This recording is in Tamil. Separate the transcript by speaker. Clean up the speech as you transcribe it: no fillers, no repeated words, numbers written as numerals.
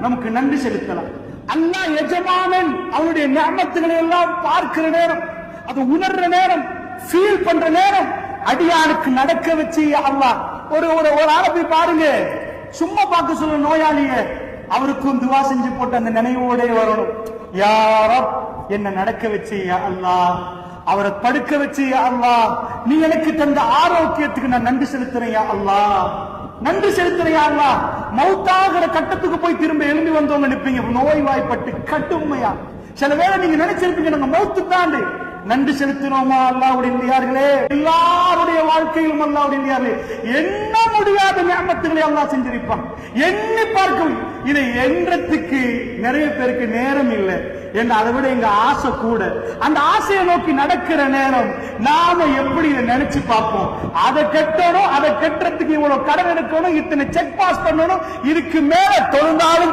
Speaker 1: நமக்கு நன்றி செலுத்தலாம். அல்லாஹ் எஜமானன் அவனுடைய நிஅமத்துகளை எல்லாம் பார்க்கிற நேரம், அது உணர்ற நேரம், ஃபீல் பண்ற நேரம், அடியானுக்கு நடக்க வச்சு அல்லாஹ் ஒரு ஆளை போய் பாருங்க, சும்மா பார்க்க சொல்ல நோயாளிய, அவருக்கும் துவா செஞ்சு போட்டு அந்த நினைவோட வரணும். யா ரப், என்ன நடக்க வச்சு யா அல்லாஹ், அவரை படுக்க வச்சு யா அல்லாஹ், நீ எனக்கு தந்த ஆரோக்கியத்துக்கு நான் நன்றி செலுத்துறேன் யா அல்லாஹ், நன்றி செலுத்துறேன் யா அல்லாஹ். மௌத்தாகிற கட்டத்துக்கு போய் திரும்ப எழும்பி வந்தவங்க நிப்பீங்க நோய்வாய்ப்பட்டு கட்டுமையா. சில வேளை நீங்க நினைச்சிருப்பீங்க நாங்க மௌத்து தாண்டி நன்றி செலுத்தினோமா அல்லாஹ்வுடைய இல்லையார்களே. எல்லாருடைய வாழ்க்கையிலும் அல்லாஹ்வுடைய இல்லையார்களே எண்ண முடியாத நிஅமத்துகளை அல்லாஹ் செஞ்சிருப்பான். எண்ணி பார்க்கும் இதை எண்ணத்துக்கு நிறைய பேருக்கு நேரம் இல்லை. என்று அதை விட எங்க ஆசை கூட. அந்த ஆசையை நோக்கி நடக்கிற நேரம் நாம எப்படி இதை நினைச்சு பார்ப்போம். அதை கட்டணும், அதை கட்டுறதுக்கு இவ்வளவு கடன் எடுக்கணும், இத்தனை செக் பாஸ் பண்ணணும், இதுக்கு மேல தொழுந்தாலும்